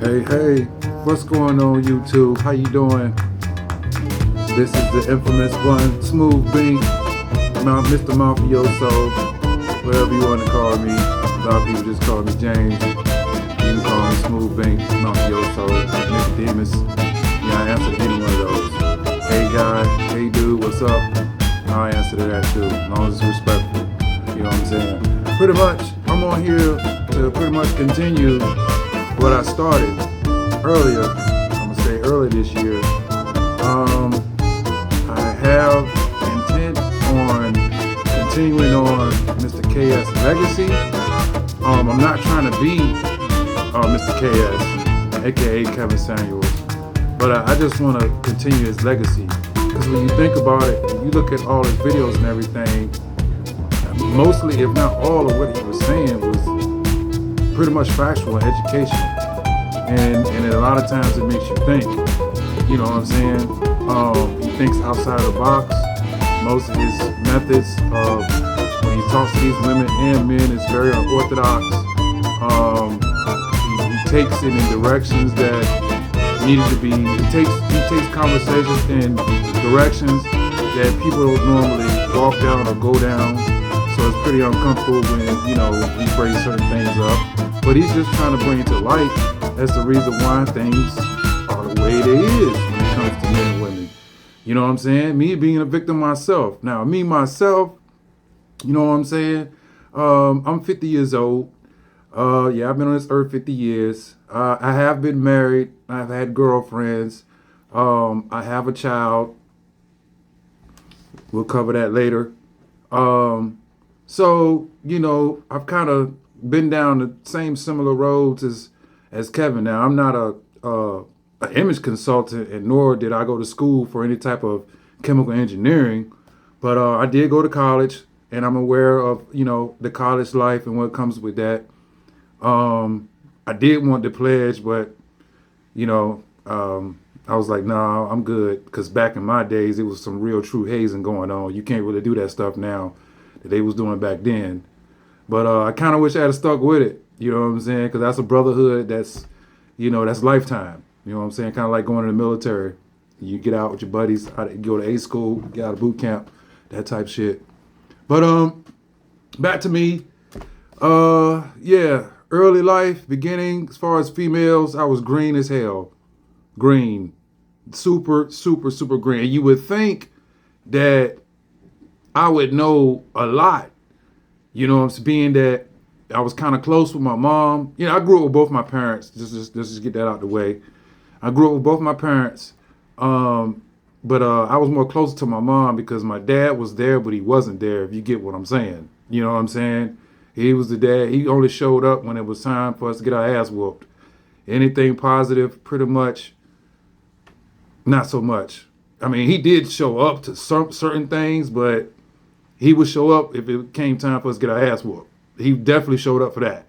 Hey, hey, what's going on YouTube? How you doing? This is the infamous one, Smooth Bean, Mr. Mafioso, whatever you want to call me. A lot of people just call me James. You can call me Smooth Bean, Mafioso, Nicodemus. Yeah, I answer to any one of those. Hey guy, hey dude, what's up? I answer to that too, as long as it's respectful. You know what I'm saying? Pretty much, I'm on here to pretty much continue what I started earlier. I'm gonna say early this year. I have intent on continuing on Mr. KS legacy. I'm not trying to be Mr. KS, aka Kevin Samuels, but I just want to continue his legacy. Because when you think about it, and you look at all his videos and everything, mostly, if not all of what he was saying was pretty much factual and educational. And a lot of times it makes you think, you know what I'm saying? He thinks outside the box. Most of his methods of when he talks to these women and men is very unorthodox. He takes it in directions that needed to be, he takes conversations in directions that people don't normally walk down or go down. So it's pretty uncomfortable when, you know, he brings certain things up. But he's just trying to bring it to light. That's the reason why things are the way they is when it comes to men and women. You know what I'm saying? Me being a victim myself. Now, me myself, you know what I'm saying? I'm 50 years old. Yeah, I've been on this earth 50 years. I have been married. I've had girlfriends. I have a child. We'll cover that later. So, you know, I've kind of been down the same similar roads as Kevin. Now, I'm not an image consultant, and nor did I go to school for any type of chemical engineering, but I did go to college, and I'm aware of, you know, the college life and what comes with that. I did want to pledge, but, you know, I was like, nah, I'm good, because back in my days, it was some real true hazing going on. You can't really do that stuff now that they was doing back then. But I kind of wish I had stuck with it. You know what I'm saying? Because that's a brotherhood that's, you know, that's lifetime. You know what I'm saying? Kind of like going to the military. You get out with your buddies, go to A school, get out of boot camp, that type shit. But back to me. Yeah, early life, beginning, as far as females, I was green as hell. Green. Super, super, super green. And you would think that I would know a lot. You know, being that I was kind of close with my mom. You know, I grew up with both my parents. Just get that out the way. I grew up with both my parents, but I was more close to my mom because my dad was there, but he wasn't there, if you get what I'm saying. You know what I'm saying? He was the dad. He only showed up when it was time for us to get our ass whooped. Anything positive, pretty much, not so much. I mean, he did show up to certain things, but he would show up if it came time for us to get our ass whooped. He definitely showed up for that.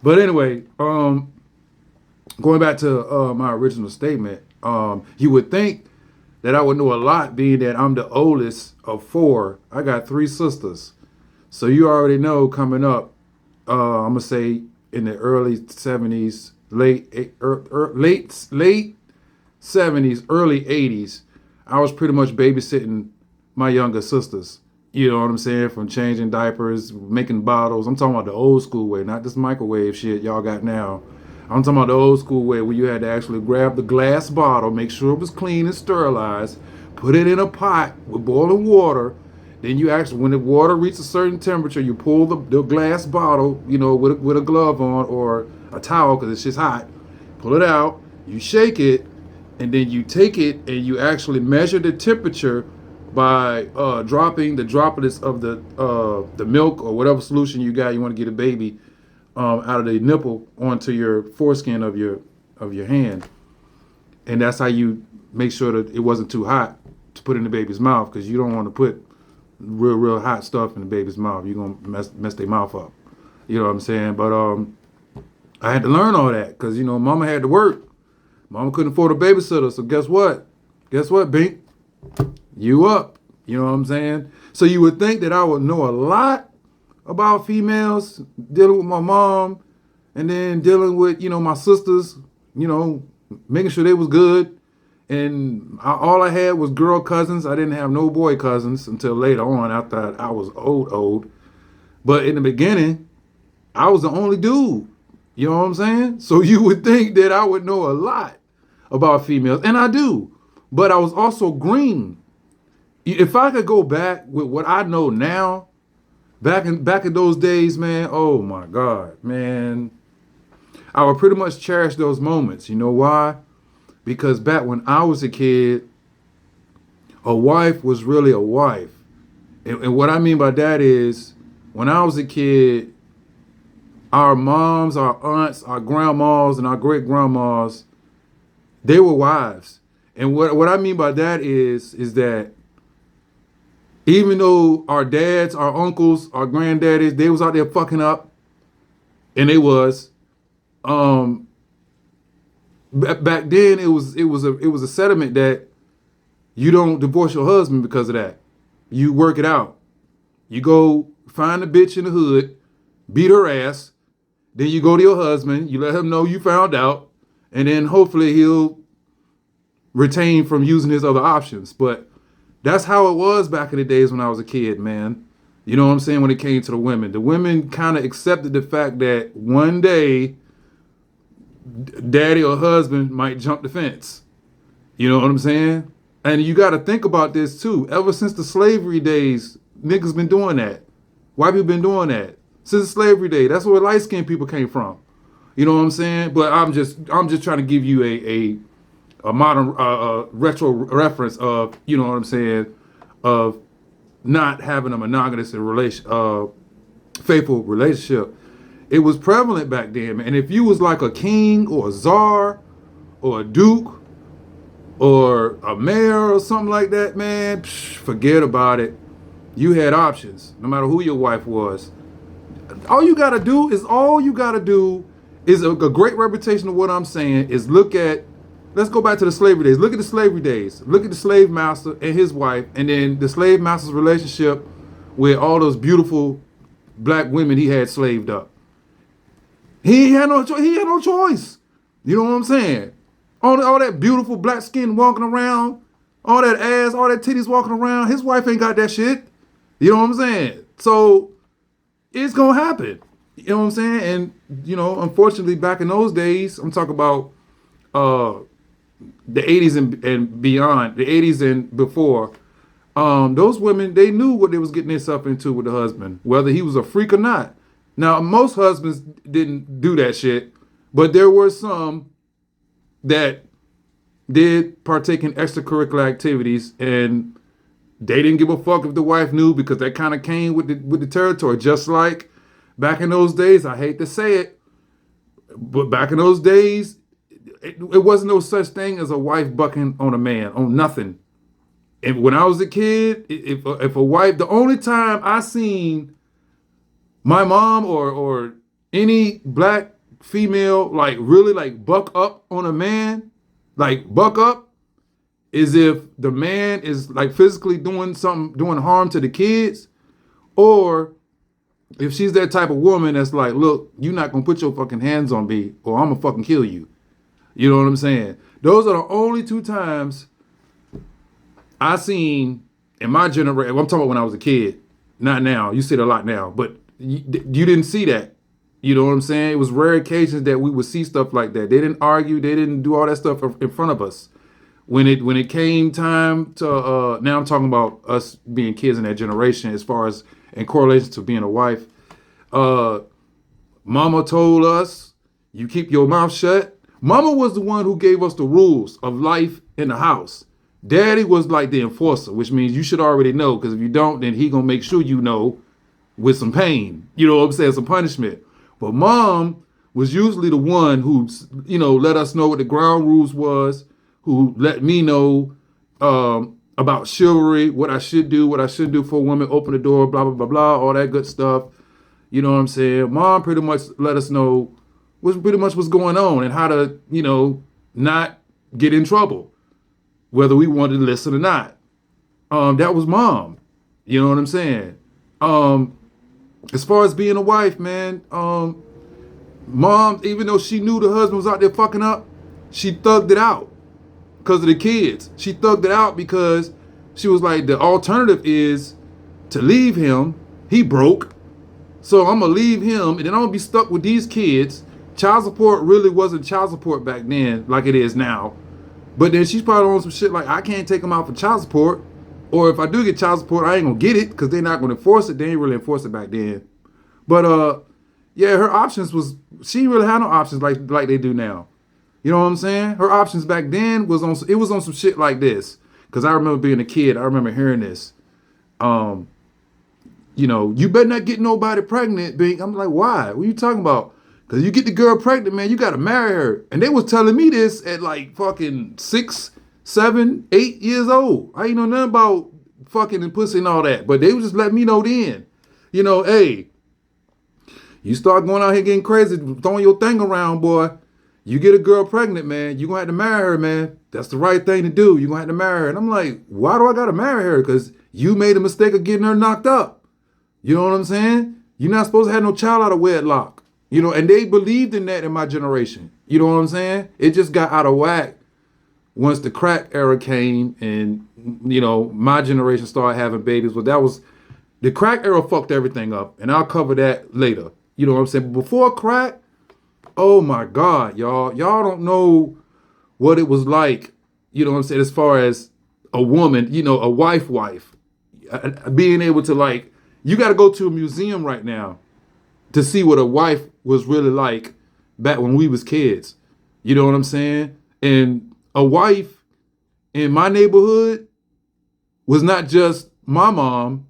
But anyway, going back to my original statement, you would think that I would know a lot, being that I'm the oldest of four. I got three sisters. So you already know coming up, I'm going to say in the early 70s, late 70s, early 80s, I was pretty much babysitting my younger sisters. You know what I'm saying? From changing diapers, making bottles. I'm talking about the old school way, not this microwave shit y'all got now. I'm talking about the old school way where you had to actually grab the glass bottle, make sure it was clean and sterilized, put it in a pot with boiling water. Then you actually, when the water reaches a certain temperature, you pull the glass bottle, you know, with a glove on or a towel because it's just hot. Pull it out, you shake it, and then you take it and you actually measure the temperature by dropping the droplets of the milk or whatever solution you got. You want to get a baby out of the nipple onto your foreskin of your hand, and that's how you make sure that it wasn't too hot to put in the baby's mouth, because you don't want to put real hot stuff in the baby's mouth. You're gonna mess their mouth up. You know what I'm saying? But I had to learn all that because, you know, mama had to work. Mama couldn't afford a babysitter, so guess what? Guess what, Bink? You up. You know what I'm saying? So you would think that I would know a lot about females, dealing with my mom, and then dealing with, you know, my sisters, making sure they was good. And all I had was girl cousins. I didn't have no boy cousins until later on after I was old. But in the beginning, I was the only dude. You know what I'm saying? So you would think that I would know a lot about females, and I do. But I was also green. If I could go back with what I know now, back in those days, man, oh my God, man, I would pretty much cherish those moments. You know why? Because back when I was a kid, a wife was really a wife. And what I mean by that is, when I was a kid, our moms, our aunts, our grandmas, and our great grandmas, they were wives. And what I mean by that is that even though our dads, our uncles, our granddaddies, they was out there fucking up, and they was, back then it was a sentiment that you don't divorce your husband because of that. You work it out. You go find a bitch in the hood, beat her ass, then you go to your husband, you let him know you found out, and then hopefully he'll retain from using his other options. But that's how it was back in the days when I was a kid, man. You know what I'm saying? When it came to the women kind of accepted the fact that one day daddy or husband might jump the fence. You know what I'm saying? And you got to think about this too. Ever since the slavery days, niggas been doing that. White people been doing that since the slavery day. That's where light skinned people came from. You know what I'm saying? But I'm just trying to give you a modern retro reference of, you know what I'm saying, of not having a monogamous faithful relationship. It was prevalent back then, man. And if you was like a king or a czar or a duke or a mayor or something like that, man, forget about it. You had options, no matter who your wife was. All you gotta do is a great reputation of what I'm saying is let's go back to the slavery days. Look at the slavery days. Look at the slave master and his wife, and then the slave master's relationship with all those beautiful black women he had slaved up. He had no choice. You know what I'm saying? All that beautiful black skin walking around, all that ass, all that titties walking around. His wife ain't got that shit. You know what I'm saying? So it's gonna happen. You know what I'm saying? And unfortunately, back in those days, I'm talking about the 80s and beyond, the 80s and before. Those women, they knew what they was getting themselves into with the husband, whether he was a freak or not. Now, most husbands didn't do that shit, but there were some that did partake in extracurricular activities, and they didn't give a fuck if the wife knew, because that kind of came with the territory. Just like back in those days, I hate to say it, but back in those days, it wasn't no such thing as a wife bucking on a man, on nothing. And when I was a kid, if a wife, the only time I seen my mom or any black female really buck up on a man, buck up, is if the man is physically doing harm to the kids, or if she's that type of woman that's like, look, you're not gonna put your fucking hands on me or I'm gonna fucking kill you. You know what I'm saying? Those are the only two times I seen in my generation. I'm talking about when I was a kid, not now. You see it a lot now, but you didn't see that. You know what I'm saying? It was rare occasions that we would see stuff like that. They didn't argue. They didn't do all that stuff in front of us. When it came time to, now I'm talking about us being kids in that generation, as far as in correlation to being a wife. Mama told us, you keep your mouth shut. Mama was the one who gave us the rules of life in the house. Daddy was like the enforcer, which means you should already know, because if you don't, then he gonna make sure you know with some pain. You know what I'm saying? Some punishment. But mom was usually the one who, let us know what the ground rules was, who let me know about chivalry, what I should do, what I shouldn't do for a woman, open the door, blah, blah, blah, blah, all that good stuff. You know what I'm saying? Mom pretty much let us know what's going on and how to, not get in trouble, whether we wanted to listen or not. That was mom. You know what I'm saying? As far as being a wife, man, mom, even though she knew the husband was out there fucking up, she thugged it out because of the kids. She thugged it out because she was like, the alternative is to leave him. He broke. So I'm going to leave him, and then I'm going to be stuck with these kids. Child support really wasn't child support back then like it is now. But then she's probably on some shit like, I can't take them out for child support. Or if I do get child support, I ain't going to get it because they're not going to enforce it. They ain't really enforce it back then. But, yeah, her options was, she didn't really have no options like they do now. You know what I'm saying? Her options back then was on some shit like this. Because I remember being a kid, I remember hearing this. You know, you better not get nobody pregnant, Bink. I'm like, why? What are you talking about? Because you get the girl pregnant, man, you got to marry her. And they was telling me this at like fucking 6, 7, 8 years old. I ain't know nothing about fucking and pussy and all that. But they was just letting me know then. You know, hey, you start going out here getting crazy, throwing your thing around, boy. You get a girl pregnant, man, you're going to have to marry her, man. That's the right thing to do. You're going to have to marry her. And I'm like, why do I got to marry her? Because you made a mistake of getting her knocked up. You know what I'm saying? You're not supposed to have no child out of wedlock. You know, and they believed in that in my generation. You know what I'm saying? It just got out of whack once the crack era came and, you know, my generation started having babies. But that was, the crack era fucked everything up. And I'll cover that later. You know what I'm saying? But before crack, oh my God, y'all. Y'all don't know what it was like, you know what I'm saying, as far as a woman, you know, a wife, being able to like, you got to go to a museum right now to see what a wife was really like back when we was kids. You know what I'm saying? And a wife in my neighborhood was not just my mom.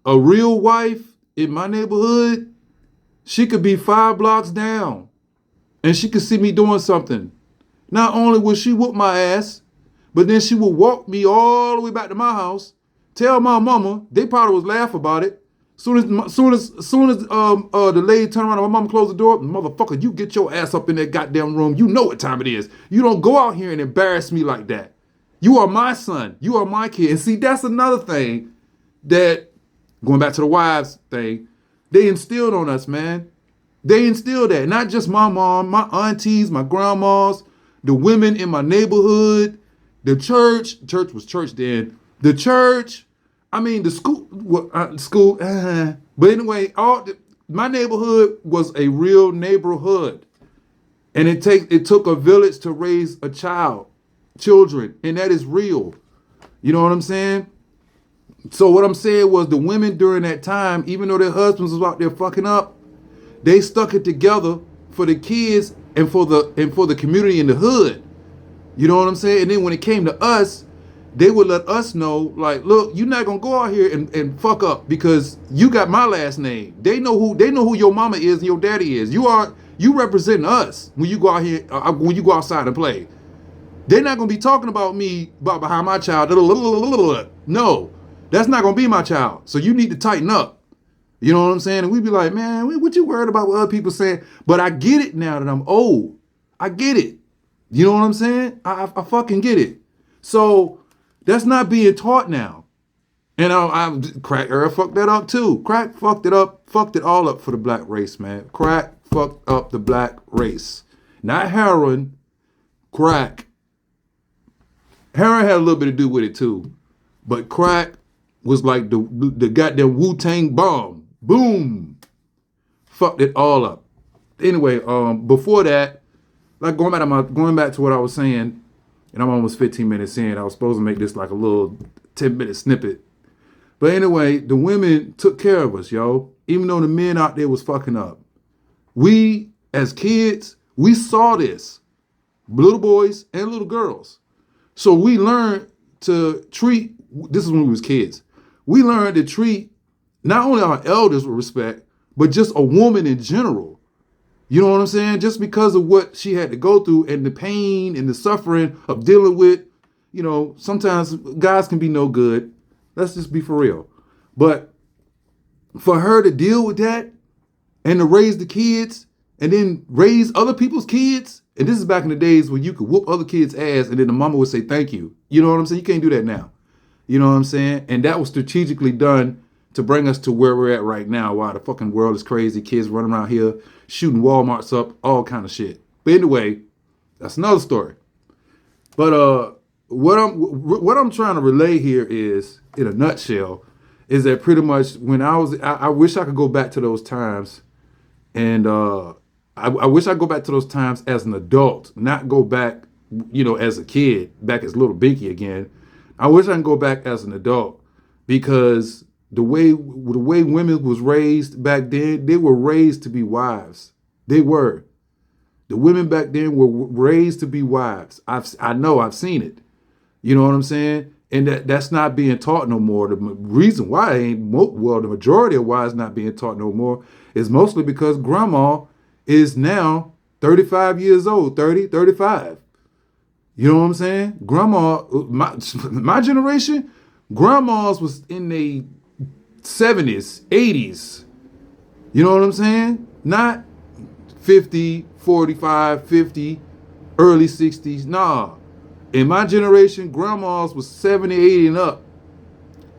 A real wife in my neighborhood, she could be 5 blocks down and she could see me doing something. Not only would she whoop my ass, but then she would walk me all the way back to my house, tell my mama, they probably was laugh about it. Soon as the lady turned around and my mama closed the door, motherfucker, you get your ass up in that goddamn room. You know what time it is. You don't go out here and embarrass me like that. You are my son. You are my kid. And see, that's another thing that, going back to the wives thing, they instilled on us, man. They instilled that. Not just my mom, my aunties, my grandmas, the women in my neighborhood, the church. Church was church then. The church. I mean, the school. But anyway, my neighborhood was a real neighborhood. And it took a village to raise a children. And that is real. You know what I'm saying? So what I'm saying was the women during that time, even though their husbands was out there fucking up, they stuck it together for the kids and for the community in the hood. You know what I'm saying? And then when it came to us, they would let us know, like, look, you're not gonna go out here and fuck up because you got my last name. They know who your mama is and your daddy is. You represent us when you go out here, when you go outside and play. They're not gonna be talking about me behind my child. No, that's not gonna be my child. So you need to tighten up. You know what I'm saying? And we'd be like, man, what you worried about what other people saying? But I get it now that I'm old. I get it. You know what I'm saying? I fucking get it. So that's not being taught now. And crack era fucked that up too. Crack fucked it all up for the black race, man. Crack fucked up the black race. Not heroin, crack. Heroin had a little bit to do with it too. But crack was like the goddamn Wu-Tang bomb. Boom. Fucked it all up. Anyway, before that, like going back to what I was saying, and I'm almost 15 minutes in. I was supposed to make this like a little 10-minute snippet. But anyway, the women took care of us, yo. Even though the men out there was fucking up. We, as kids, we saw this. Little boys and little girls. So we learned to treat, this is when we was kids. We learned to treat not only our elders with respect, but just a woman in general. You know what I'm saying? Just because of what she had to go through and the pain and the suffering of dealing with, you know, sometimes guys can be no good. Let's just be for real. But for her to deal with that and to raise the kids and then raise other people's kids, and this is back in the days when you could whoop other kids' ass and then the mama would say thank you. You know what I'm saying? You can't do that now. You know what I'm saying? And that was strategically done to bring us to where we're at right now. Wow, the fucking world is crazy. Kids running around here shooting Walmarts up, all kind of shit. But anyway, That's another story. But what I'm trying to relay here is, in a nutshell, is that pretty much when I wish I could go back to those times, and I wish I could go back to those times as an adult, not go back, as a kid, back as little Binky again. I wish I can go back as an adult because the way women was raised back then, they were raised to be wives. They were. The women back then were raised to be wives. I know, I've seen it. You know what I'm saying? And that's not being taught no more. The reason why it ain't, well, the majority of why it's not being taught no more is mostly because grandma is now 35 years old, 30, 35. You know what I'm saying? Grandma, my generation, grandmas was in the 70s, 80s. You know what I'm saying? Not 50, 45, 50, early 60s. Nah. In my generation, grandmas was 70, 80 and up.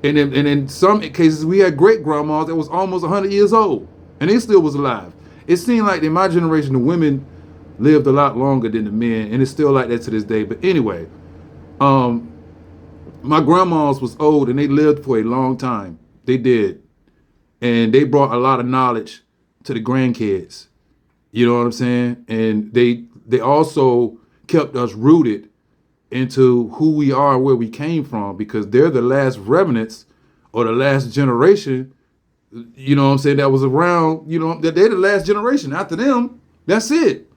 And in some cases, we had great grandmas that was almost 100 years old. And they still was alive. It seemed like in my generation, the women lived a lot longer than the men. And it's still like that to this day. But anyway, my grandmas was old and they lived for a long time. They did. And they brought a lot of knowledge to the grandkids. You know what I'm saying? And they also kept us rooted into who we are and where we came from, because they're the last remnants or the last generation, you know what I'm saying, that was around, they're the last generation. After them, that's it.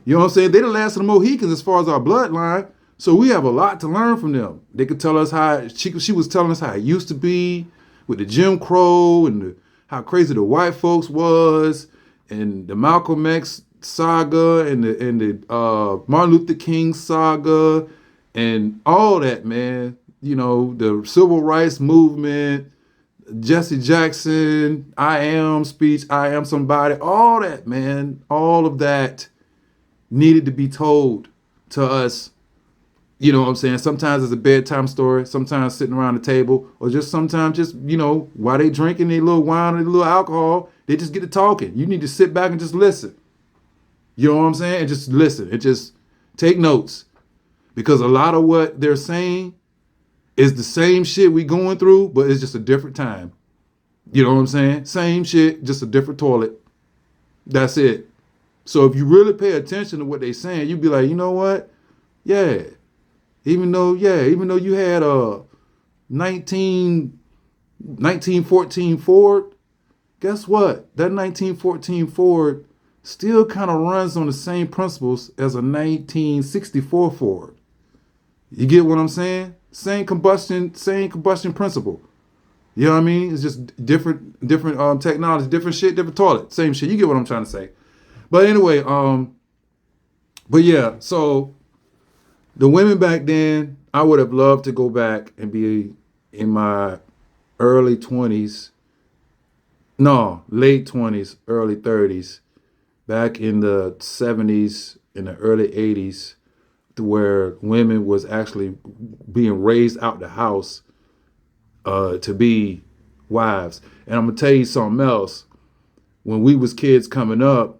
You know what I'm saying? They're the last of the Mohicans as far as our bloodline. So we have a lot to learn from them. They could tell us how, she was telling us how it used to be with the Jim Crow and how crazy the white folks was, and the Malcolm X saga and the Martin Luther King saga and all that, man. The civil rights movement, Jesse Jackson, I am speech, I am somebody, all that, man. All of that needed to be told to us. You know what I'm saying? Sometimes it's a bedtime story, sometimes sitting around the table, or just sometimes just, while they drinking their little wine or their little alcohol, they just get to talking. You need to sit back and just listen. You know what I'm saying? And just listen and just take notes. Because a lot of what they're saying is the same shit we going through, but it's just a different time. You know what I'm saying? Same shit, just a different toilet. That's it. So if you really pay attention to what they're saying, you'd be like, you know what? Yeah. Even though you had a 1914 Ford, guess what? That 1914 Ford still kind of runs on the same principles as a 1964 Ford. You get what I'm saying? Same combustion principle. You know what I mean? It's just different technology, different shit, different toilet, same shit. You get what I'm trying to say. But anyway, but yeah, so the women back then, I would have loved to go back and be in my early 20s. No, late 20s, early 30s, back in the 70s, in the early 80s, to where women was actually being raised out the house to be wives. And I'm gonna tell you something else. When we was kids coming up,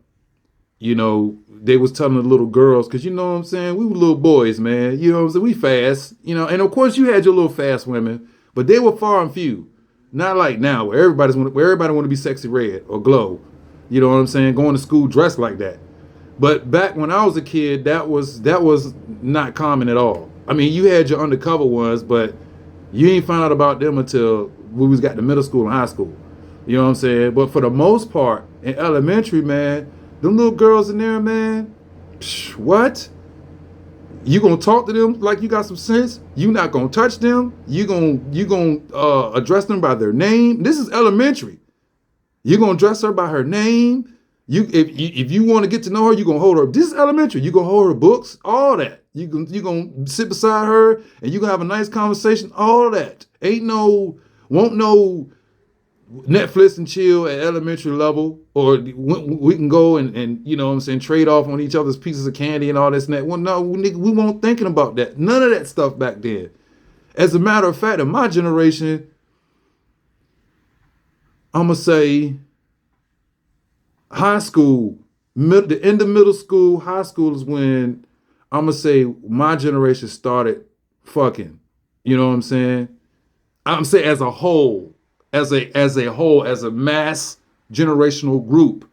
they was telling the little girls, because you know what I'm saying, we were little boys, man. You know what I'm saying? We fast, and of course you had your little fast women, but they were far and few. Not like now, where everybody want to be sexy red or glow. You know what I'm saying? Going to school dressed like that. But back when I was a kid, that was not common at all. I mean, you had your undercover ones, but you ain't found out about them until we was got to middle school and high school. You know what I'm saying? But for the most part, in elementary, man, them little girls in there, man, what? You gonna talk to them like you got some sense? You not gonna touch them? You gonna address them by their name? This is elementary. You gonna address her by her name? If you want to get to know her, you gonna hold her. This is elementary. You gonna hold her books, all that. You gonna sit beside her and you gonna have a nice conversation, all that. Won't no Netflix and chill at elementary level, or we can go and you know what I'm saying, trade off on each other's pieces of candy and all this and that. Well, no, we weren't thinking about that. None of that stuff back then. As a matter of fact, in my generation, I'm gonna say high school, the end of middle school, high school is when I'm gonna say my generation started fucking. You know what I'm saying? I'm saying as a whole, as a mass generational group,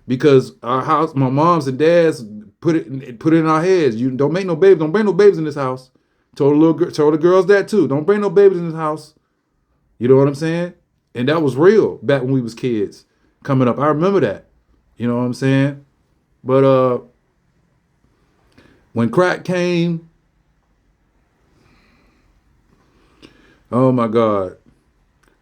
because our house, my moms and dads put it in our heads. You don't make no babies. Don't bring no babies in this house. Told the girls that too. Don't bring no babies in this house. You know what I'm saying? And that was real back when we was kids coming up. I remember that. You know what I'm saying? But when crack came, oh my God.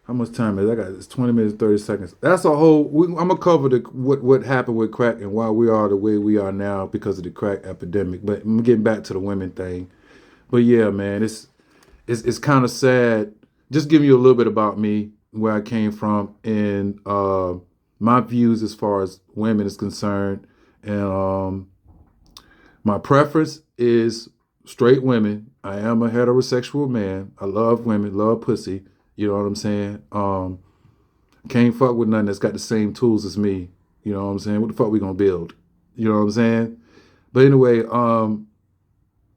How much time is it? I got it's 20 minutes, 30 seconds. That's a whole I'm gonna cover what happened with crack and why we are the way we are now because of the crack epidemic. But I'm getting back to the women thing. But yeah, man, it's kind of sad. Just giving you a little bit about me, where I came from, and my views as far as women is concerned. And my preference is straight women. I am a heterosexual man. I love women, love pussy. You know what I'm saying? Can't fuck with nothing that's got the same tools as me. You know what I'm saying? What the fuck we gonna build? You know what I'm saying? But anyway,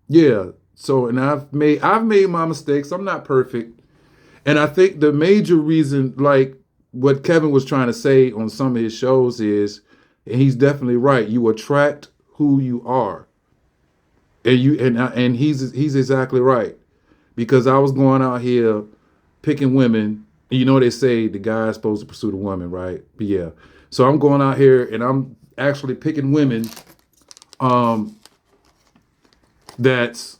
yeah. So, and I've made my mistakes. I'm not perfect. And I think the major reason, like what Kevin was trying to say on some of his shows is, and he's definitely right, you attract who you are. And he's exactly right. Because I was going out here picking women. You know, they say the guy's supposed to pursue the woman, right? But yeah. So I'm going out here and I'm actually picking women that's,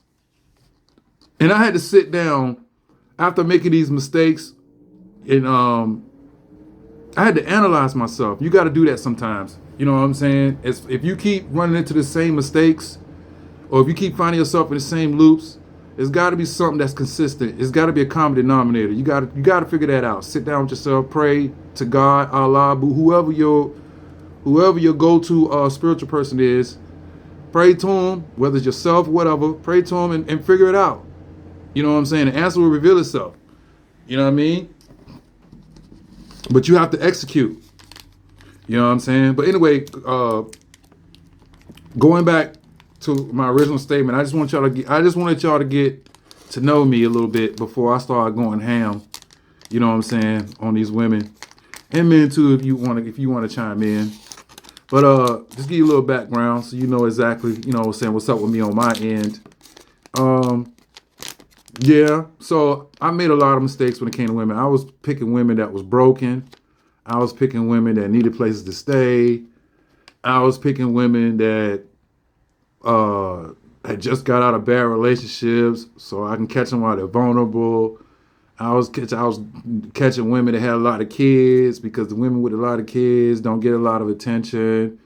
and I had to sit down after making these mistakes, and I had to analyze myself. You got to do that sometimes. You know what I'm saying? If you keep running into the same mistakes, or if you keep finding yourself in the same loops, it's got to be something that's consistent. It's got to be a common denominator. You got to figure that out. Sit down with yourself, pray to God, Allah, whoever your go-to spiritual person is. Pray to him, whether it's yourself, whatever. Pray to him and figure it out. You know what I'm saying? The answer will reveal itself. You know what I mean? But you have to execute. You know what I'm saying? But anyway, going back to my original statement, I just wanted y'all to get to know me a little bit before I start going ham. You know what I'm saying, on these women and men too, if you want to chime in. But just give you a little background so you know exactly, you know what I'm saying, what's up with me on my end. Yeah, so I made a lot of mistakes when it came to women. I was picking women that was broken. I was picking women that needed places to stay. I was picking women that had just got out of bad relationships, so I can catch them while they're vulnerable. I was catching women that had a lot of kids, because the women with a lot of kids don't get a lot of attention.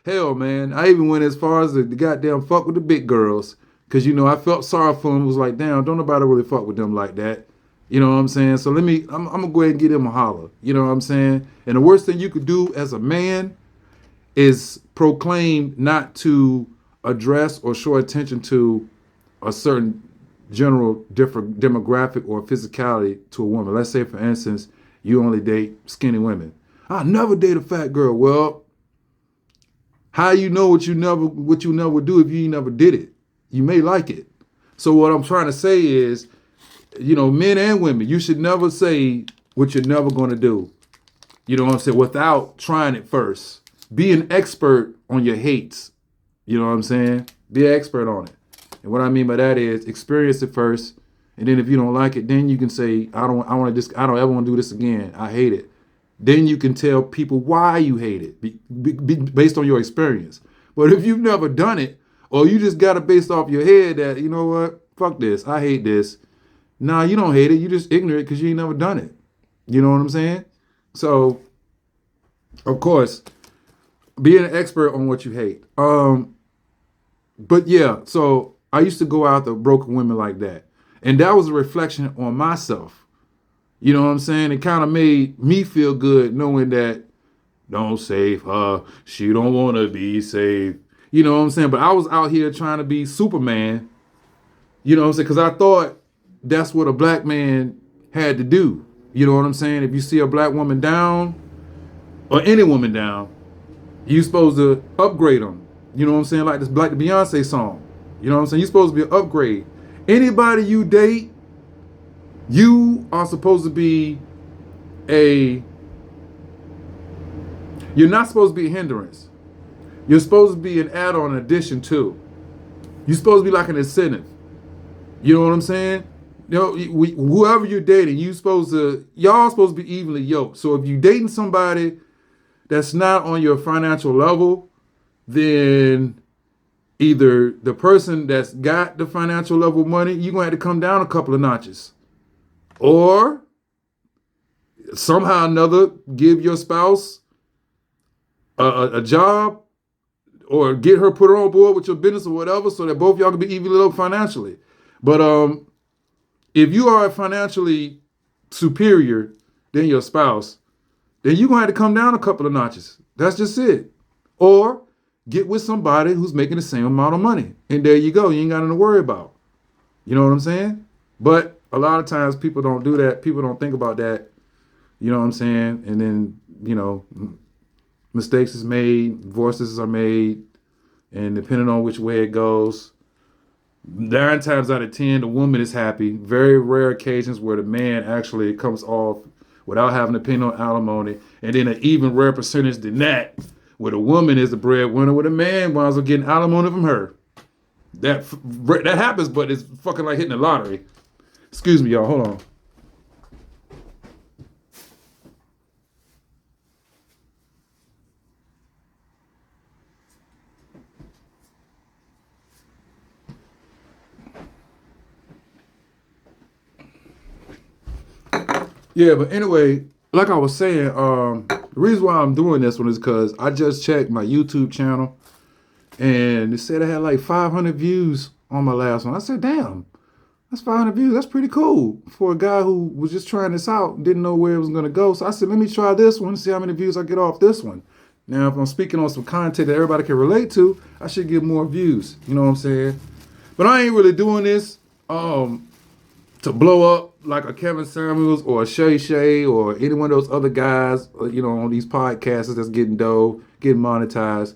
Hell, man, I even went as far as the goddamn fuck with the big girls. Because, you know, I felt sorry for them. It was like, damn, don't nobody really fuck with them like that. You know what I'm saying? So I'm going to go ahead and get them a holler. You know what I'm saying? And the worst thing you could do as a man is proclaim not to address or show attention to a certain general different demographic or physicality to a woman. Let's say, for instance, you only date skinny women. I never date a fat girl. Well, how you know what you never do if you never did it? You may like it. So what I'm trying to say is, you know, men and women, you should never say what you're never going to do. You know what I'm saying? Without trying it first. Be an expert on your hates. You know what I'm saying? Be an expert on it. And what I mean by that is experience it first. And then if you don't like it, then you can say, I don't ever want to do this again. I hate it. Then you can tell people why you hate it based on your experience. But if you've never done it, or you just got it based off your head that, you know what, fuck this, I hate this. Nah, you don't hate it. You just ignorant because you ain't never done it. You know what I'm saying? So, of course, being an expert on what you hate. But yeah, so I used to go out to broken women like that. And that was a reflection on myself. You know what I'm saying? It kind of made me feel good knowing that, don't save her. She don't want to be saved. You know what I'm saying? But I was out here trying to be Superman. You know what I'm saying? Because I thought that's what a black man had to do. You know what I'm saying? If you see a black woman down, or any woman down, you're supposed to upgrade them. You know what I'm saying? Like this, like the Beyonce song. You know what I'm saying? You're supposed to be an upgrade. Anybody you date, you are supposed to be a. You're not supposed to be a hindrance. You're supposed to be an add-on, in addition to. You're supposed to be like an incentive. You know what I'm saying? You know, whoever you're dating, y'all supposed to be evenly yoked. So if you're dating somebody that's not on your financial level, then either the person that's got the financial level money, you're gonna have to come down a couple of notches. Or somehow or another give your spouse a job, or get her put her on board with your business or whatever, so that both y'all can be evenly yoked financially. But if you are financially superior than your spouse, then you're gonna have to come down a couple of notches. That's just it. Or get with somebody who's making the same amount of money. And there you go. You ain't got nothing to worry about. You know what I'm saying? But a lot of times people don't do that. People don't think about that. You know what I'm saying? And then, you know, mistakes is made, divorces are made, and depending on which way it goes, 9 times out of 10, the woman is happy. Very rare occasions where the man actually comes off without having to pay no alimony. And then an even rare percentage than that, where the woman is the breadwinner, where the man winds up getting alimony from her. That happens, but it's fucking like hitting the lottery. Excuse me, y'all. Hold on. Yeah, but anyway, like I was saying, the reason why I'm doing this one is because I just checked my YouTube channel, and it said I had like 500 views on my last one. I said, damn, that's 500 views. That's pretty cool for a guy who was just trying this out and didn't know where it was going to go. So I said, let me try this one and see how many views I get off this one. Now, if I'm speaking on some content that everybody can relate to, I should get more views. You know what I'm saying? But I ain't really doing this to blow up like a Kevin Samuels or a Shay Shay or any one of those other guys, you know, on these podcasts that's getting dough, getting monetized.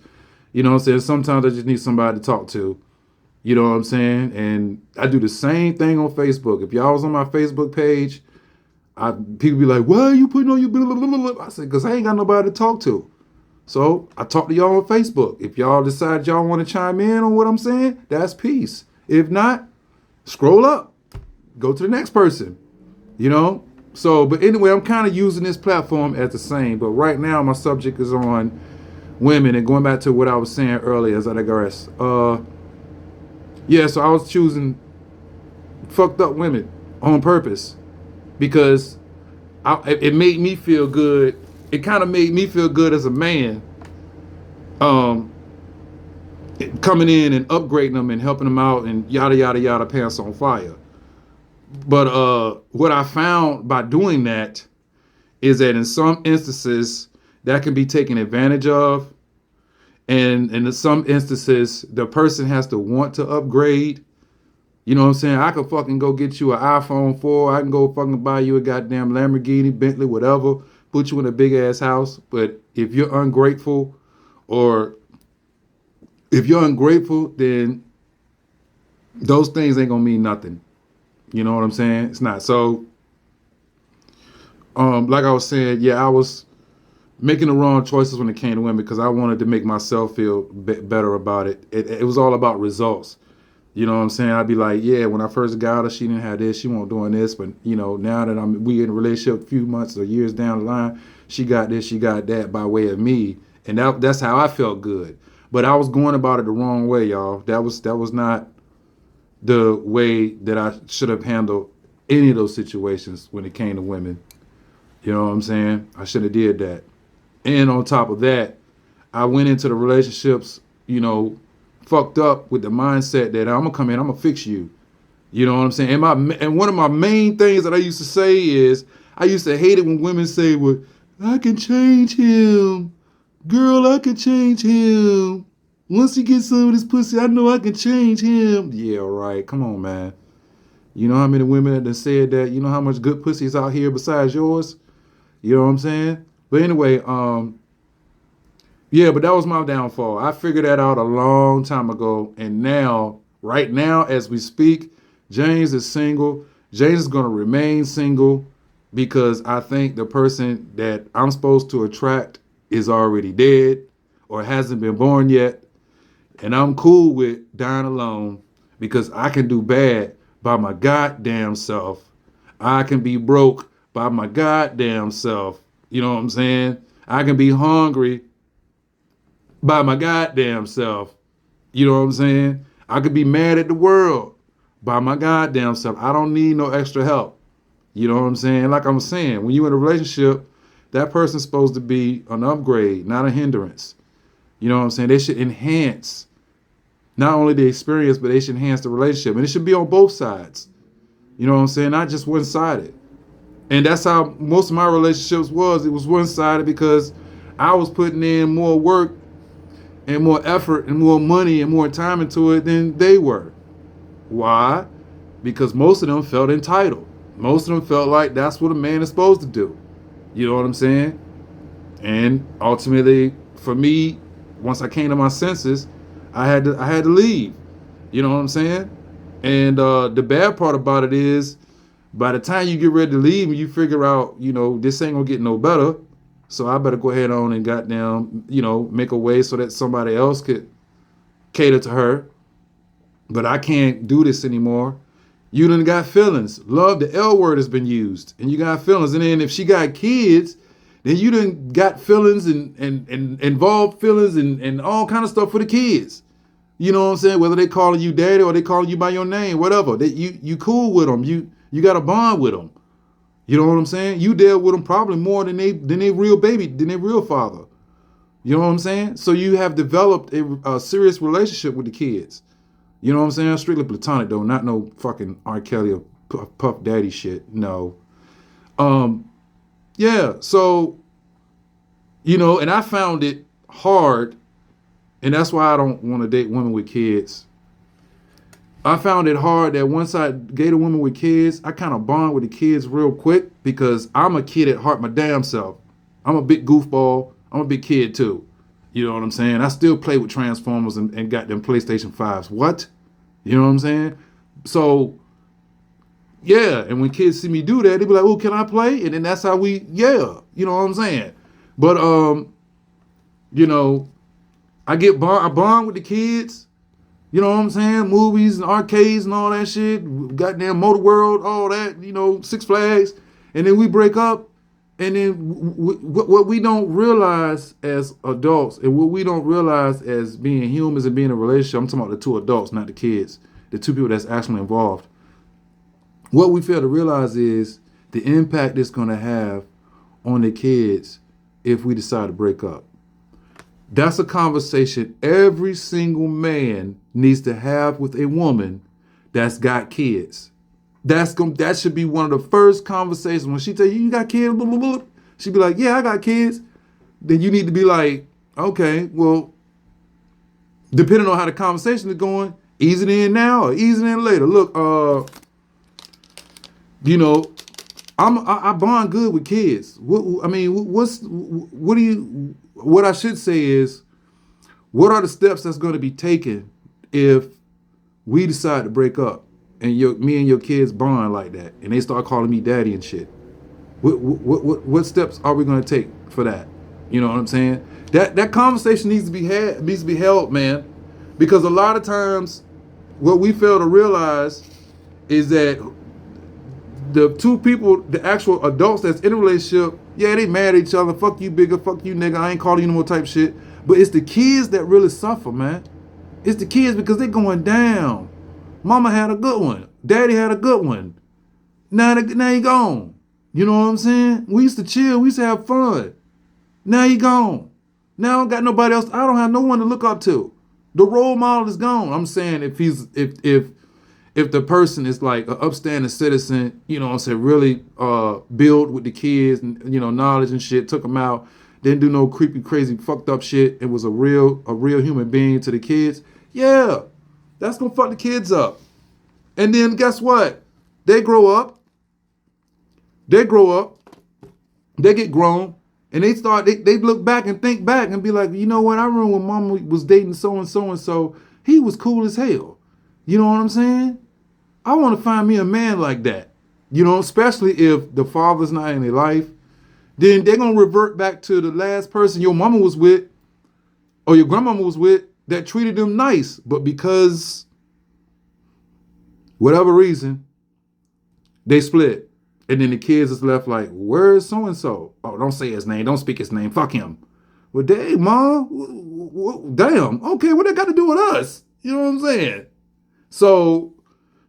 You know what I'm saying? Sometimes I just need somebody to talk to. You know what I'm saying? And I do the same thing on Facebook. If y'all was on my Facebook page, people be like, why are you putting on your blah, blah, blah, blah? I said, because I ain't got nobody to talk to. So I talk to y'all on Facebook. If y'all decide y'all want to chime in on what I'm saying, that's peace. If not, scroll up. Go to the next person, you know? So, but anyway, I'm kind of using this platform as the same. But right now, my subject is on women. And going back to what I was saying earlier as I digress. Yeah, so I was choosing fucked up women on purpose because it made me feel good. It kind of made me feel good as a man, coming in and upgrading them and helping them out and yada, yada, yada, pants on fire. But what I found by doing that is that in some instances that can be taken advantage of. And in some instances, the person has to want to upgrade. You know what I'm saying? I could fucking go get you an iPhone 4. I can go fucking buy you a goddamn Lamborghini, Bentley, whatever. Put you in a big ass house. But if you're ungrateful, then those things ain't gonna mean nothing. You know what I'm saying? It's not. So, like I was saying, yeah, I was making the wrong choices when it came to women because I wanted to make myself feel better about it. It was all about results. You know what I'm saying? I'd be like, yeah, when I first got her, she didn't have this, she wasn't doing this, but you know, now that we in a relationship a few months or years down the line, she got this, she got that by way of me, and that's how I felt good. But I was going about it the wrong way, y'all. That was not the way that I should have handled any of those situations when it came to women. You know what I'm saying? I should have did that. And on top of that, I went into the relationships, you know, fucked up with the mindset that I'm gonna come in, I'm gonna fix you. You know what I'm saying? And one of my main things that I used to say is, I used to hate it when women say, well, I can change him. Girl, I can change him. Once he gets some of this pussy, I know I can change him. Yeah, right. Come on, man. You know how many women that done said that? You know how much good pussy is out here besides yours? You know what I'm saying? But anyway, Yeah, but that was my downfall. I figured that out a long time ago. And now, right now, as we speak, James is single. James is going to remain single because I think the person that I'm supposed to attract is already dead or hasn't been born yet. And I'm cool with dying alone because I can do bad by my goddamn self. I can be broke by my goddamn self. You know what I'm saying? I can be hungry by my goddamn self. You know what I'm saying? I could be mad at the world by my goddamn self. I don't need no extra help. You know what I'm saying? Like I'm saying, when you're in a relationship, that person's supposed to be an upgrade, not a hindrance. You know what I'm saying? They should enhance not only the experience, but they should enhance the relationship. And it should be on both sides. You know what I'm saying? Not just one-sided. And that's how most of my relationships was. It was one-sided because I was putting in more work and more effort and more money and more time into it than they were. Why? Because most of them felt entitled. Most of them felt like that's what a man is supposed to do. You know what I'm saying? And ultimately, for me, once I came to my senses, I had to leave. You know what I'm saying? And the bad part about it is, by the time you get ready to leave and you figure out, this ain't gonna get no better, so I better go ahead on and goddamn, make a way so that somebody else could cater to her. But I can't do this anymore. You done got feelings. Love, the L word has been used. And you got feelings. And then if she got kids, then you done got feelings and involved feelings and all kind of stuff for the kids. You know what I'm saying? Whether they calling you daddy or they calling you by your name, whatever. You cool with them. You got a bond with them. You know what I'm saying? You deal with them probably more than they real baby, than they real father. You know what I'm saying? So you have developed a serious relationship with the kids. You know what I'm saying? Strictly platonic though, not no fucking R. Kelly or Puff Daddy shit. No. Yeah. So, and I found it hard, and that's why I don't want to date women with kids. I found it hard that once I dated women with kids, I kind of bond with the kids real quick because I'm a kid at heart, my damn self. I'm a big goofball. I'm a big kid too. You know what I'm saying? I still play with Transformers and got them PlayStation 5s. What? You know what I'm saying? So, yeah. And when kids see me do that, they be like, oh, can I play? And then that's how you know what I'm saying? But, I bond with the kids. You know what I'm saying? Movies and arcades and all that shit. Goddamn Motor World, all that, Six Flags. And then we break up. And then what we don't realize as adults and what we don't realize as being humans and being in a relationship, I'm talking about the two adults, not the kids, the two people that's actually involved. What we fail to realize is the impact it's going to have on the kids if we decide to break up. That's a conversation every single man needs to have with a woman that's got kids. That should be one of the first conversations. When she tell you got kids, blah, blah, blah, she be like, yeah, I got kids. Then you need to be like, okay, well, depending on how the conversation is going, ease it in now or ease it in later. Look, I bond good with kids. What I should say is, what are the steps that's going to be taken if we decide to break up? And me and your kids bond like that, and they start calling me daddy and shit. What steps are we going to take for that? You know what I'm saying? That conversation needs to be held, man, because a lot of times what we fail to realize is that the two people, the actual adults that's in a relationship, yeah, they mad at each other. Fuck you, bigger. Fuck you, nigga. I ain't calling you no more type shit. But it's the kids that really suffer, man. It's the kids because they going down. Mama had a good one. Daddy had a good one. Now he gone. You know what I'm saying? We used to chill. We used to have fun. Now he gone. Now I don't got nobody else. I don't have no one to look up to. The role model is gone. I'm saying if the person is like an upstanding citizen, you know what I'm saying, really build with the kids and, knowledge and shit, took them out, didn't do no creepy, crazy, fucked up shit, and was a real human being to the kids, yeah. That's going to fuck the kids up. And then guess what? They grow up. They get grown. And they look back and think back and be like, you know what? I remember when mama was dating so and so and so. He was cool as hell. You know what I'm saying? I want to find me a man like that. You know, especially if the father's not in their life. Then they're going to revert back to the last person your mama was with or your grandmama was with that treated them nice. But because whatever reason, they split. And then the kids is left like, where's so-and-so? Oh, don't say his name. Don't speak his name. Fuck him. Well, dang, mom. Damn. Okay, what they got to do with us? You know what I'm saying? So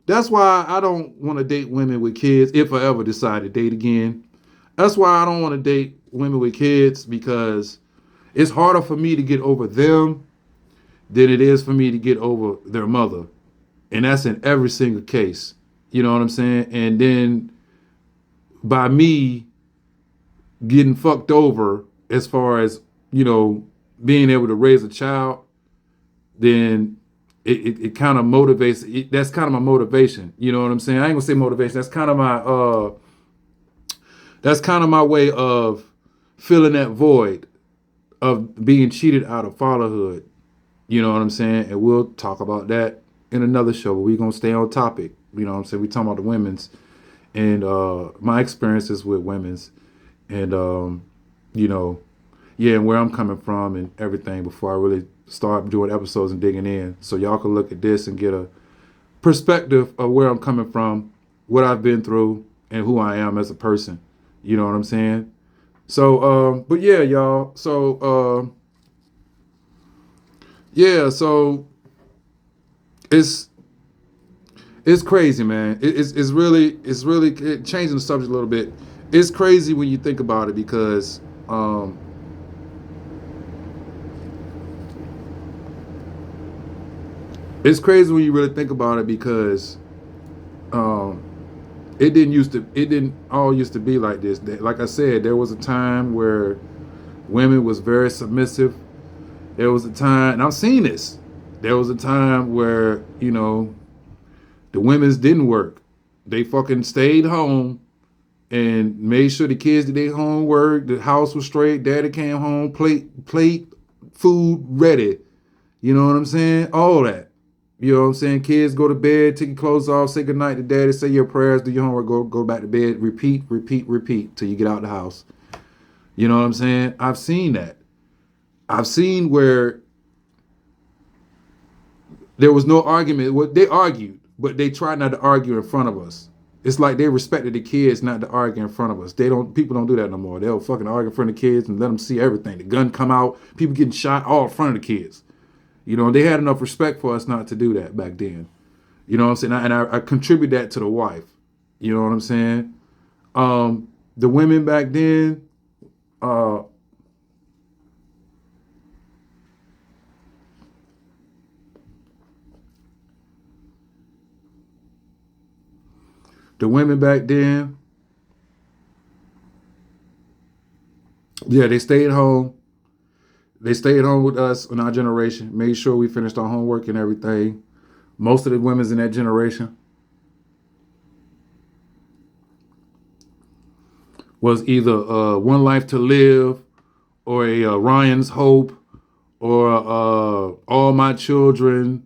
that's why I don't want to date women with kids if I ever decide to date again. That's why I don't want to date women with kids, because it's harder for me to get over them than it is for me to get over their mother. And that's in every single case. You know what I'm saying? And then by me getting fucked over as far as, you know, being able to raise a child, then it kind of motivates. That's kind of my motivation. You know what I'm saying? I ain't gonna say motivation. That's kind of my way of filling that void of being cheated out of fatherhood. You know what I'm saying? And we'll talk about that in another show, but we're going to stay on topic. You know what I'm saying? We're talking about the women's and my experiences with women's and, you know, yeah, and where I'm coming from and everything before I really start doing episodes and digging in. So y'all can look at this and get a perspective of where I'm coming from, what I've been through, and who I am as a person. You know what I'm saying? So, but yeah, y'all. So, yeah, so it's crazy, man. It's really changing the subject a little bit. It's crazy when you think about it because, it's crazy when you really think about it because, it didn't all used to be like this. Like I said, there was a time where women was very submissive. There was a time, and I've seen this. There was a time where, you know, the women's didn't work. They fucking stayed home and made sure the kids did their homework. The house was straight. Daddy came home, plate, food ready. You know what I'm saying? All that. You know what I'm saying? Kids go to bed, take your clothes off, say goodnight to daddy, say your prayers, do your homework, go back to bed, repeat till you get out the house. You know what I'm saying? I've seen that. I've seen where there was no argument. Well, they argued, but they tried not to argue in front of us. It's like they respected the kids not to argue in front of us. People don't do that no more. They'll fucking argue in front of the kids and let them see everything. The gun come out, people getting shot all in front of the kids. You know, they had enough respect for us not to do that back then. You know what I'm saying? And I contribute that to the wife. You know what I'm saying? The women back then, yeah, they stayed home. They stayed home with us in our generation, made sure we finished our homework and everything. Most of the women's in that generation was either One Life to Live or a Ryan's Hope or All My Children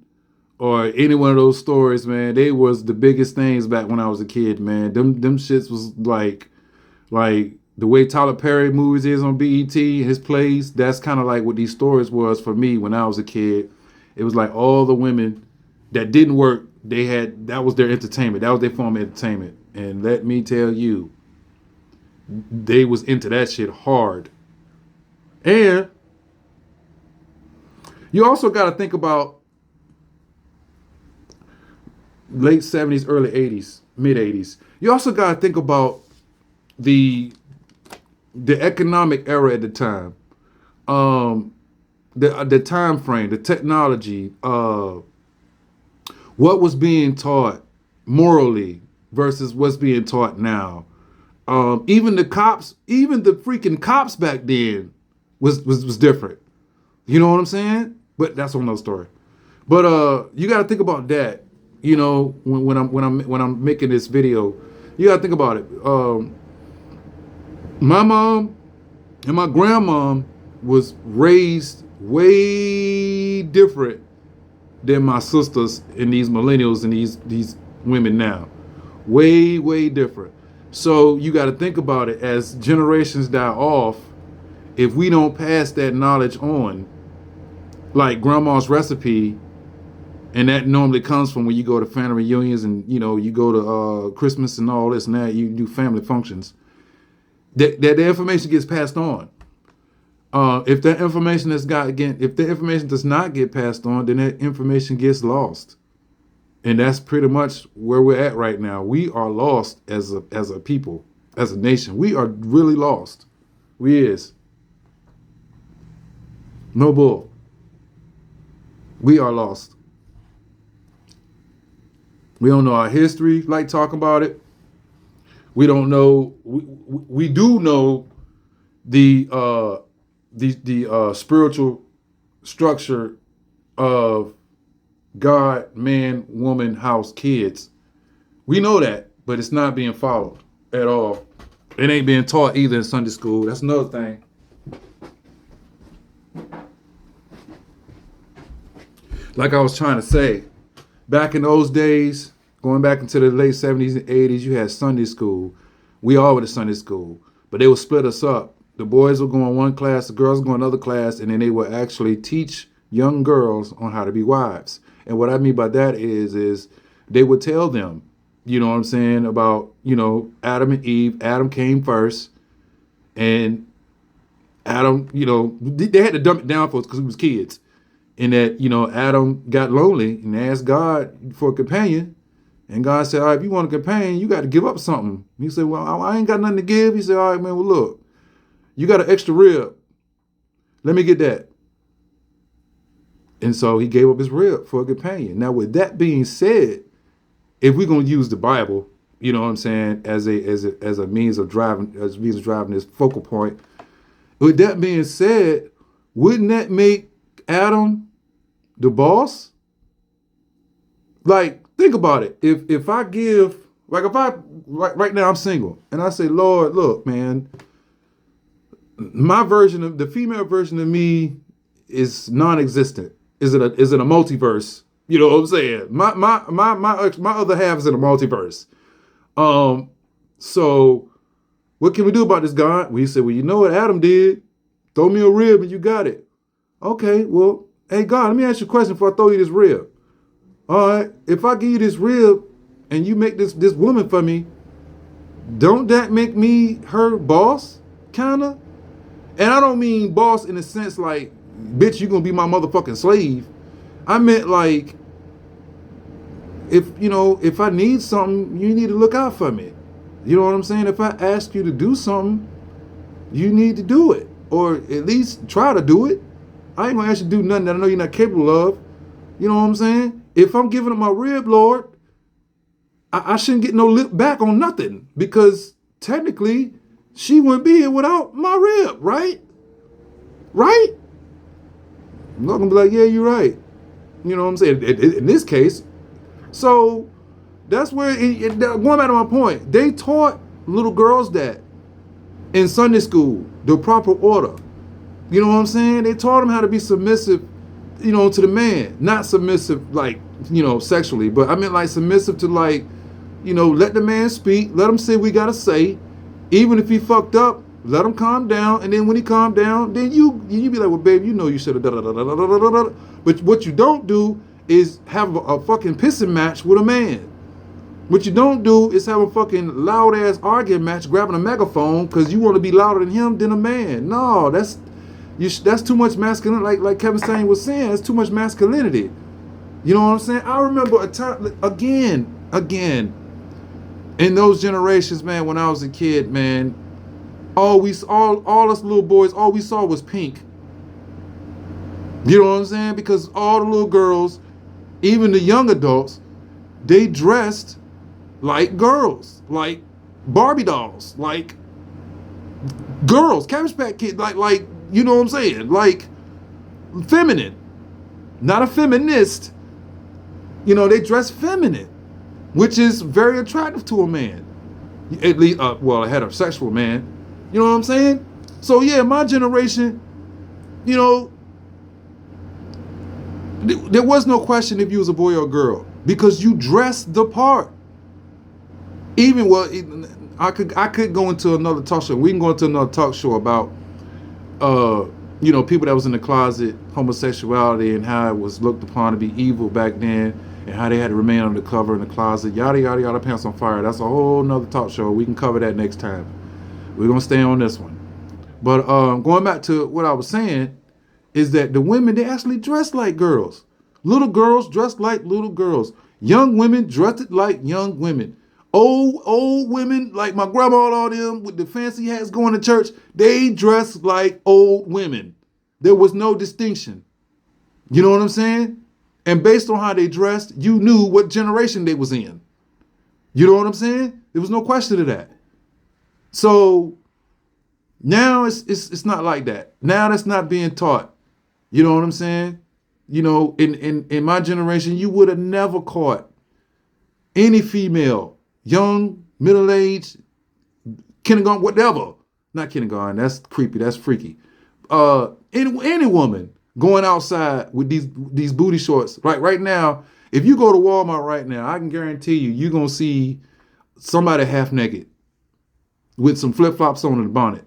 or any one of those stories, man. They was the biggest things back when I was a kid, man. Them shits was like the way Tyler Perry movies is on BET, his plays, that's kind of like what these stories was for me when I was a kid. It was like all the women that didn't work, that was their entertainment. That was their form of entertainment. And let me tell you, they was into that shit hard. And you also got to think about late 70s, early 80s, mid 80s. You also got to think about the economic era at the time, the time frame, the technology, what was being taught morally versus what's being taught now. Even the freaking cops back then was different. You know what I'm saying? But that's another story. But you got to think about that. You know, when I'm making this video, you got to think about it. My mom And my grandmom was raised way different than my sisters and these millennials and these women now. Way, way different. So you got to think about it as generations die off. If we don't pass that knowledge on, like grandma's recipe, and that normally comes from when you go to family reunions and, you know, you go to Christmas and all this and that, you do family functions, that the information gets passed on. If that information if the information does not get passed on, then that information gets lost. And that's pretty much where we're at right now. We are lost as a people, as a nation. We are really lost. We is. No bull. We are lost. We don't know our history, like talking about it. We don't know. We do know the spiritual structure of God, man, woman, house, kids. We know that, but it's not being followed at all. It ain't being taught either in Sunday school. That's another thing. Like I was trying to say, back in those days, going back into the late 70s and 80s, you had Sunday school. We all went to Sunday school, but they would split us up. The boys would go in one class, the girls would go in another class, and then they would actually teach young girls on how to be wives. And what I mean by that is they would tell them, you know what I'm saying, about, you know, Adam and Eve. Adam came first, and Adam, you know, they had to dump it down for us because we was kids. And that, you know, Adam got lonely and asked God for a companion. And God said, all right, if you want a companion, you got to give up something. He said, well, I ain't got nothing to give. He said, all right, man, well, look, you got an extra rib. Let me get that. And so he gave up his rib for a companion. Now, with that being said, if we're going to use the Bible, you know what I'm saying, as a means of driving this focal point, with that being said, wouldn't that make Adam the boss? Like, think about it. If I give, like, right now I'm single, and I say, Lord, look, man, my version of the female version of me is non-existent. Is it a multiverse? You know what I'm saying? My other half is in a multiverse. So what can we do about this, God? We said, well, you know what Adam did? Throw me a rib and you got it. Okay, well, hey, God, let me ask you a question before I throw you this rib. All right, if I give you this rib and you make this woman for me, don't that make me her boss, kinda? And I don't mean boss in the sense like, bitch, you gonna be my motherfucking slave. I meant like, if I need something, you need to look out for me. You know what I'm saying? If I ask you to do something, you need to do it. Or at least try to do it. I ain't gonna ask you to do nothing that I know you're not capable of. You know what I'm saying? If I'm giving up my rib, Lord, I shouldn't get no lip back on nothing, because technically she wouldn't be here without my rib, right? Right? I'm not gonna be like, yeah, you're right. You know what I'm saying? In this case, so that's where, going back to my point, they taught little girls that in Sunday school, the proper order. You know what I'm saying? They taught them how to be submissive, you know, to the man. Not submissive, like, you know, sexually, but I meant like submissive to, like, you know, let the man speak, let him say what we gotta say. Even if he fucked up, let him calm down, and then when he calmed down, then you be like, well, babe, you know you should have da-da-da-da-da-da-da-da. But what you don't do is have a fucking pissing match with a man. What you don't do is have a fucking loud ass arguing match grabbing a megaphone because you want to be louder than him than a man. No, that's too much masculinity. Like Kevin Stain was saying, that's too much masculinity. You know what I'm saying? I remember a time, again, in those generations, man, when I was a kid, man, all us little boys, all we saw was pink. You know what I'm saying? Because all the little girls, even the young adults, they dressed like girls, like Barbie dolls, like girls, Cabbage Patch Kids, like you know what I'm saying? Like feminine, not a feminist. You know, they dress feminine, which is very attractive to a man. At least, well, a heterosexual man. You know what I'm saying? So yeah, my generation, you know, there was no question if you was a boy or a girl because you dressed the part. Even I could go into another talk show. We can go into another talk show about people that was in the closet, homosexuality, and how it was looked upon to be evil back then, and how they had to remain undercover in the closet, yada yada yada, pants on fire. That's a whole nother talk show. We can cover that next time. We're gonna stay on this one. But going back to what I was saying is that the women, they actually dress like girls. Little girls dressed like little girls. Young women dressed like young women. Old women like my grandma and all them with the fancy hats going to church, they dressed like old women. There was no distinction. You know what I'm saying? And based on how they dressed, you knew what generation they was in. You know what I'm saying? There was no question of that. So now it's not like that. Now that's not being taught. You know what I'm saying? You know, in my generation, you would have never caught any female, young, middle-aged, kindergarten, whatever. Not kindergarten, that's creepy, that's freaky. Any woman going outside with these booty shorts. Like right now, if you go to Walmart right now, I can guarantee you're going to see somebody half naked with some flip-flops on and a bonnet.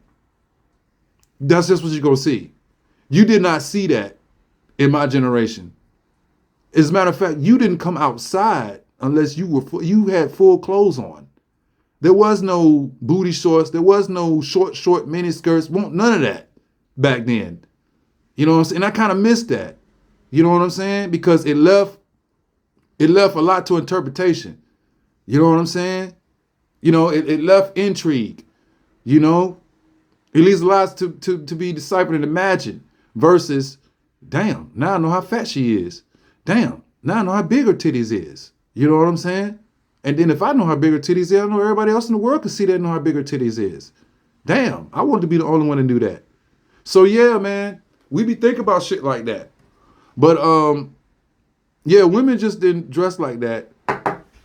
That's just what you're going to see. You did not see that in my generation. As a matter of fact, you didn't come outside unless you had full clothes on. There was no booty shorts. There was no short mini skirts. None of that back then. You know what I'm saying? And I kind of missed that. You know what I'm saying? Because it left a lot to interpretation. You know what I'm saying? You know, it left intrigue. You know, it leaves a lot to be deciphered and imagined versus, damn, now I know how fat she is. Damn, now I know how big her titties is. You know what I'm saying? And then if I know how big her titties is, I know everybody else in the world can see that and know how big her titties is. Damn, I want to be the only one to do that. So yeah, man, we be thinking about shit like that. But yeah, women just didn't dress like that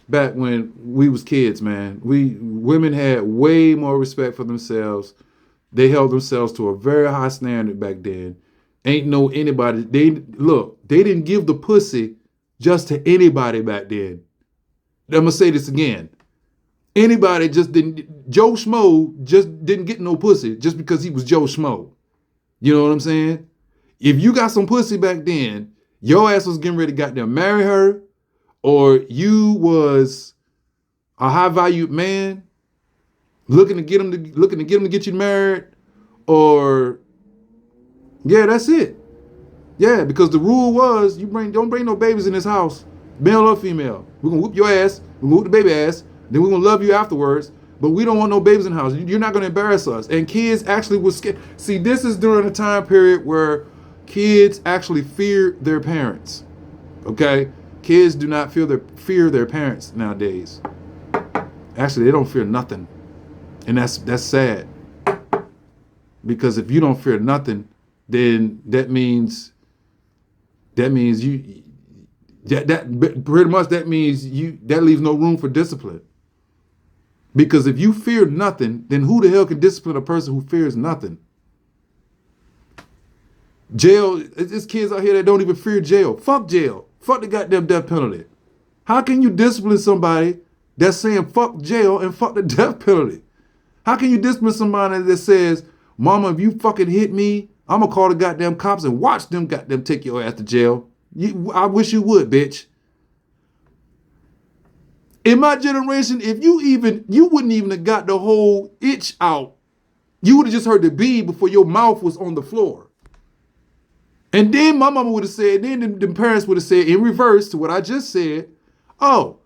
back when we was kids, man. Women had way more respect for themselves. They held themselves to a very high standard back then. Ain't no anybody. They didn't give the pussy just to anybody back then. I'm gonna say this again. Anybody just didn't. Joe Schmo just didn't get no pussy just because he was Joe Schmo. You know what I'm saying? If you got some pussy back then, your ass was getting ready to goddamn marry her, or you was a high valued man looking to get him to get you married, or yeah, that's it. Yeah, because the rule was don't bring no babies in this house, male or female. We're gonna whoop your ass, we're gonna whoop the baby ass, then we're gonna love you afterwards. But we don't want no babies in the house. You're not gonna embarrass us. And kids actually was scared. See, this is during a time period where kids actually fear their parents. Okay? Kids do not fear their parents nowadays. Actually, they don't fear nothing. And that's sad. Because if you don't fear nothing, then that means that means that leaves no room for discipline. Because if you fear nothing, then who the hell can discipline a person who fears nothing? Jail, there's kids out here that don't even fear jail. Fuck jail. Fuck the goddamn death penalty. How can you discipline somebody that's saying fuck jail and fuck the death penalty? How can you discipline somebody that says, mama, if you fucking hit me, I'm gonna call the goddamn cops and watch them goddamn take your ass to jail? I wish you would, bitch. In my generation, if you wouldn't even have got the whole itch out. You would have just heard the beat before your mouth was on the floor. And then my mama would have said, then the parents would have said in reverse to what I just said, oh,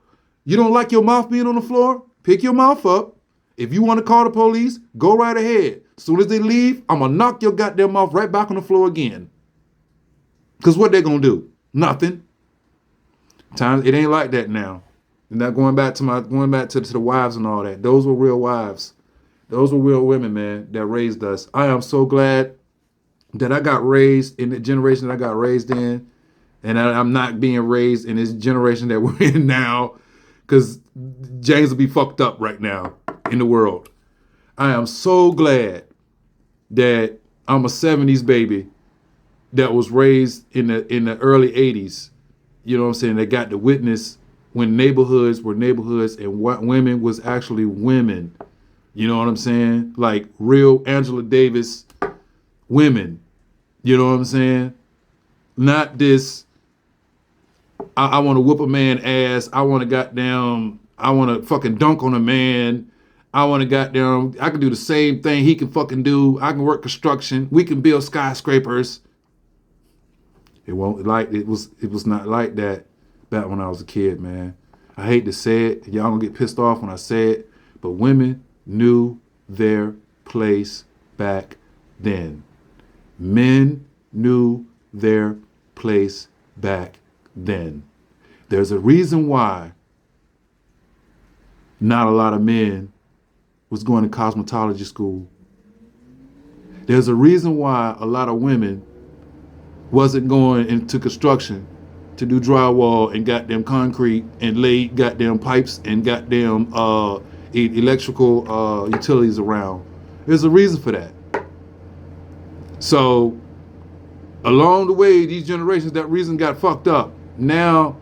you don't like your mouth being on the floor? Pick your mouth up. If you want to call the police, go right ahead. As soon as they leave, I'm going to knock your goddamn mouth right back on the floor again. Because what they going to do? Nothing. It ain't like that now. And not going back to the wives and all that. Those were real wives. Those were real women, man, that raised us. I am so glad that I got raised in the generation that I got raised in, and I'm not being raised in this generation that we're in now, because James will be fucked up right now in the world. I am so glad that I'm a 70s baby that was raised in the early 80s. You know what I'm saying? They got to witness when neighborhoods were neighborhoods and what women was actually women. You know what I'm saying? Like real Angela Davis women. You know what I'm saying? Not this, I want to whoop a man ass. I want to fucking dunk on a man. I want to I can do the same thing he can fucking do. I can work construction. We can build skyscrapers. It was not like that back when I was a kid, man. I hate to say it. Y'all gonna get pissed off when I say it, but women knew their place back then. Men knew their place back then. There's a reason why not a lot of men was going to cosmetology school. There's a reason why a lot of women wasn't going into construction to do drywall and goddamn concrete and lay goddamn pipes and goddamn electrical utilities around. There's a reason for that. So along the way, these generations, that reason got fucked up. Now